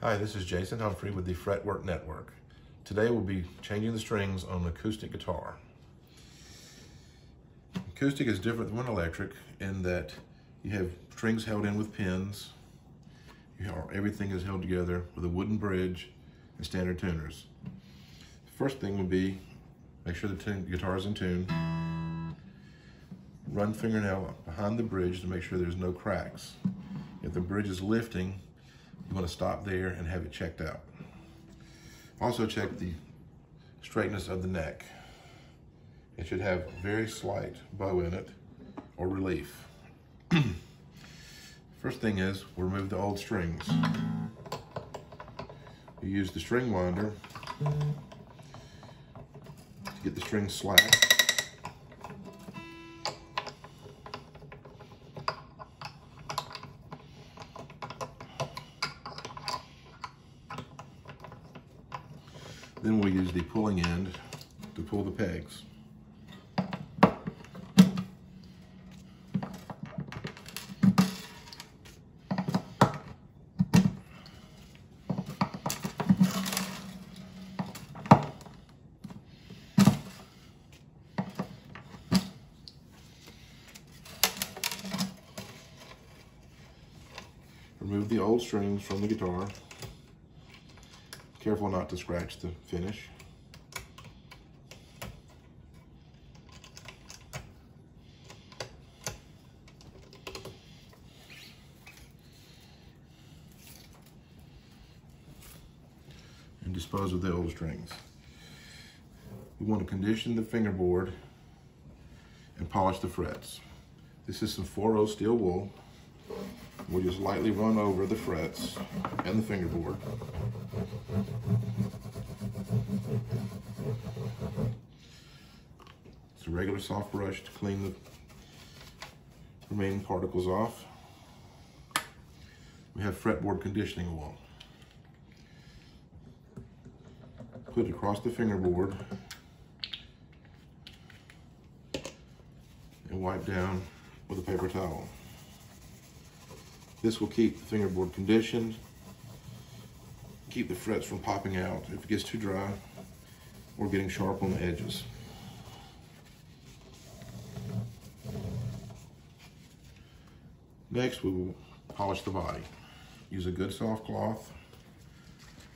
Hi, this is Jason Humphrey with the FretWork Network. Today we'll be changing the strings on an acoustic guitar. Acoustic is different than electric in that you have strings held in with pins. Everything is held together with a wooden bridge and standard tuners. The first thing would be make sure the guitar is in tune. Run fingernail behind the bridge to make sure there's no cracks. If the bridge is lifting, you want to stop there and have it checked out. Also check the straightness of the neck. It should have very slight bow in it or relief. First thing is, we'll remove the old strings. You use the string winder to get the strings slack. Then we'll use the pulling end to pull the pegs. Remove the old strings from the guitar. Careful not to scratch the finish. And dispose of the old strings. We want to condition the fingerboard and polish the frets. This is some 4/0 steel wool. We'll just lightly run over the frets and the fingerboard. It's a regular soft brush to clean the remaining particles off. We have fretboard conditioning wool. Put it across the fingerboard and wipe down with a paper towel. This will keep the fingerboard conditioned, keep the frets from popping out if it gets too dry or getting sharp on the edges. Next, we will polish the body. Use a good soft cloth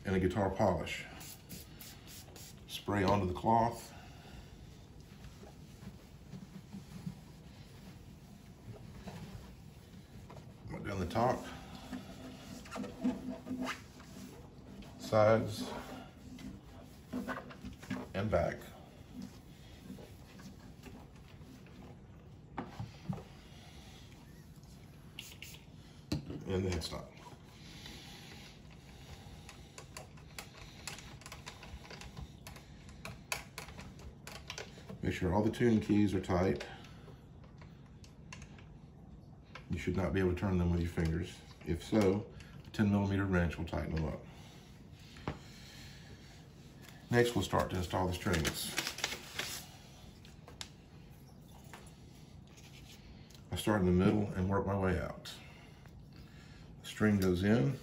and a guitar polish. Spray onto the cloth. Down the top, sides, and back. And the headstock. Make sure all the tuning keys are tight. You should not be able to turn them with your fingers. If so, a 10mm wrench will tighten them up. Next, we'll start to install the strings. I start in the middle and work my way out. The string goes in.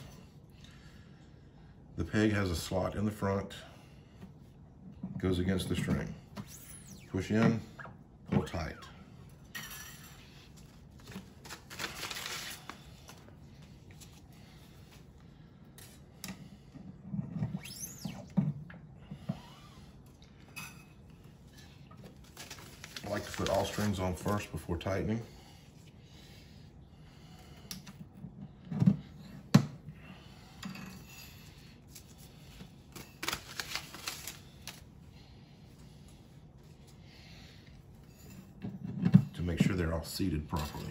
The peg has a slot in the front, goes against the string. Push in, pull tight. I like to put all strings on first before tightening. To make sure they're all seated properly.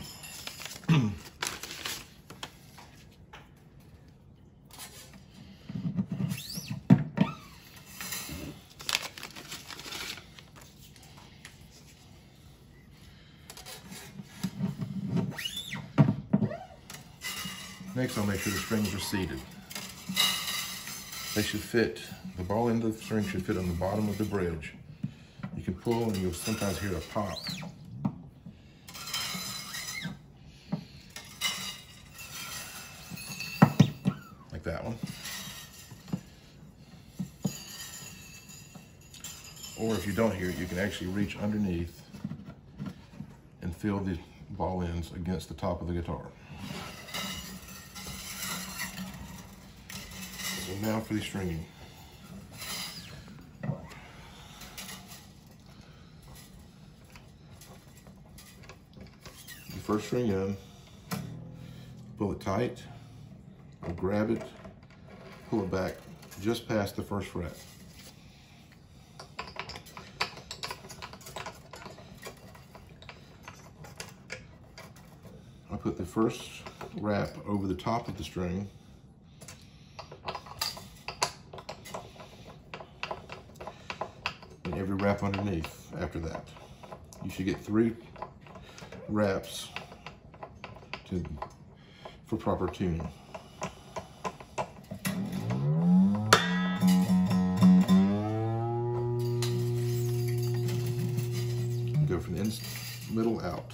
Next, I'll make sure the strings are seated. They should fit, the ball end of the string should fit on the bottom of the bridge. You can pull and you'll sometimes hear a pop. Like that one. Or if you don't hear it, you can actually reach underneath and feel the ball ends against the top of the guitar. So now for the stringing. You first string in, pull it tight, or grab it, pull it back just past the first fret. I put the first wrap over the top of the string, and every wrap underneath after that. You should get 3 wraps for proper tuning. Go from the middle out.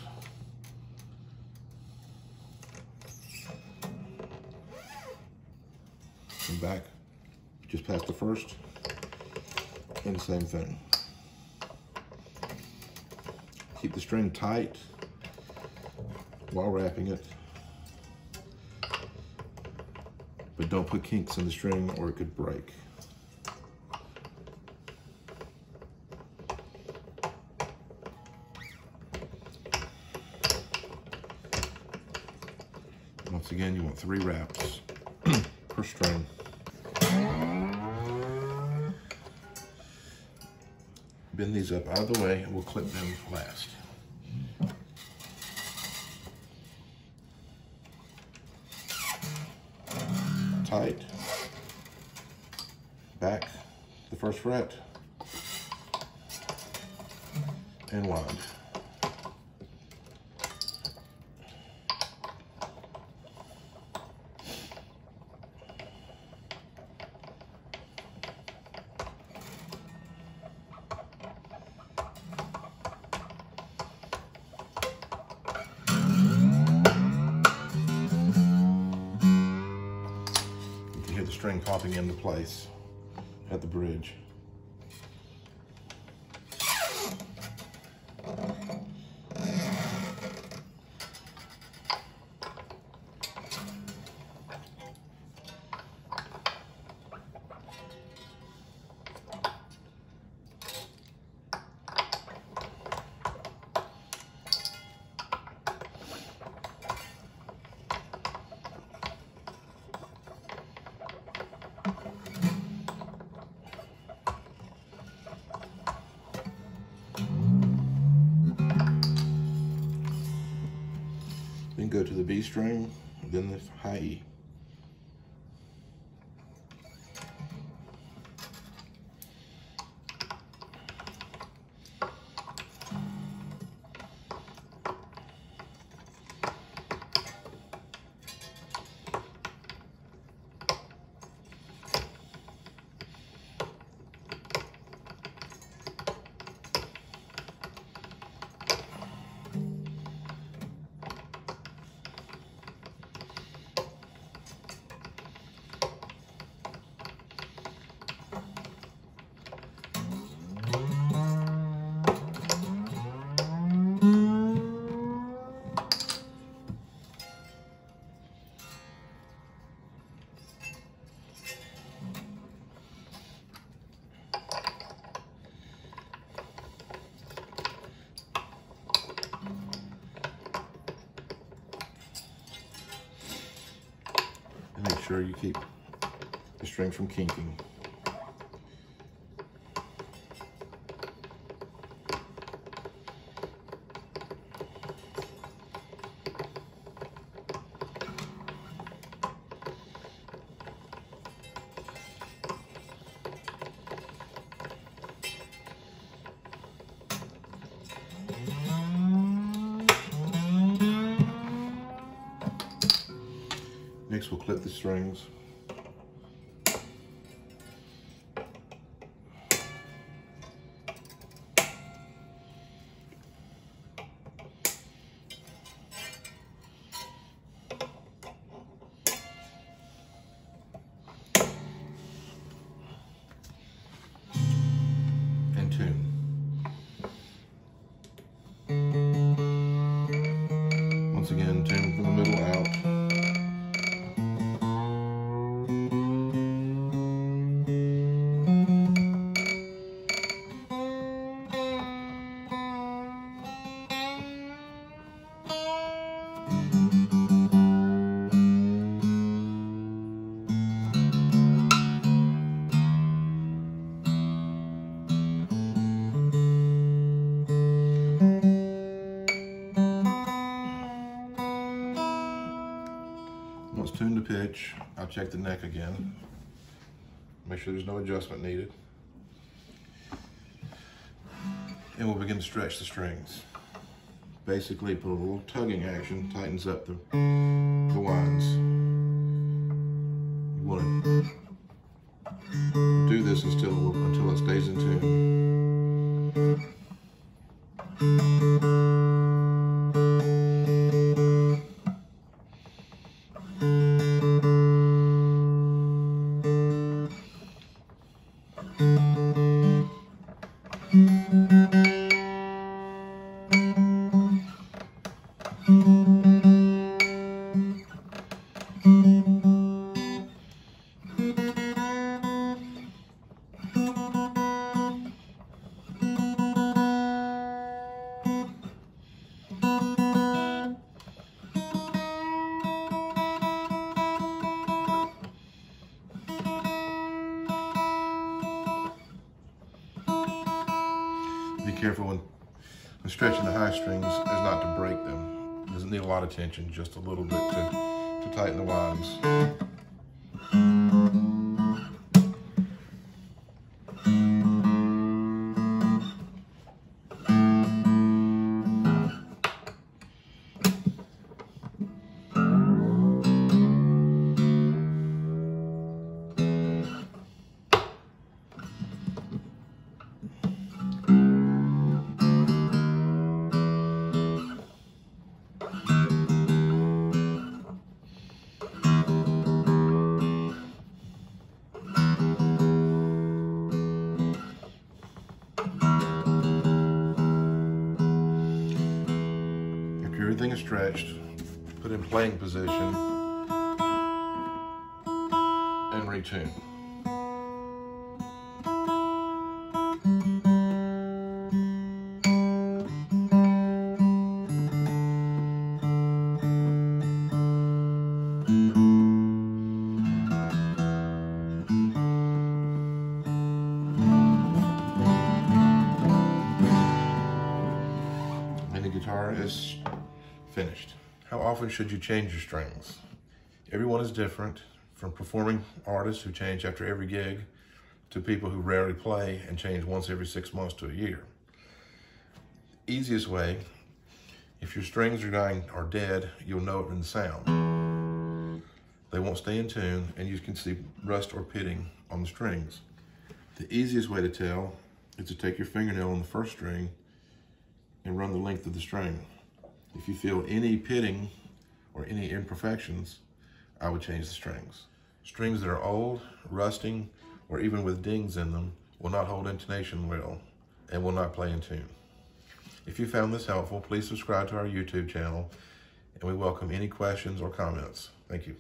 And back just past the first, and the same thing. Keep the string tight while wrapping it, but don't put kinks in the string or it could break. Once again, you want 3 wraps per string. Bend these up out of the way and we'll clip them last. Tight, back the first fret, and wind. The string popping into place at the bridge. Then go to the B string, then the high E. And make sure you keep the string from kinking. Next, we'll clip the strings. And tune. switch, I'll check the neck again. Make sure there's no adjustment needed. And we'll begin to stretch the strings. Basically, put a little tugging action, tightens up the winds. You want to do this until it stays in tune. Be careful when stretching the high strings as not to break them. It doesn't need a lot of tension, just a little bit to tighten the winds. Everything is stretched, put in playing position, and retune. And the guitar is finished. How often should you change your strings? Everyone is different, from performing artists who change after every gig to people who rarely play and change once every 6 months to a year. Easiest way, if your strings are dead, you'll know it in the sound. They won't stay in tune and you can see rust or pitting on the strings. The easiest way to tell is to take your fingernail on the first string and run the length of the string. If you feel any pitting or any imperfections, I would change the strings. Strings that are old, rusting, or even with dings in them will not hold intonation well and will not play in tune. If you found this helpful, please subscribe to our YouTube channel, and we welcome any questions or comments. Thank you.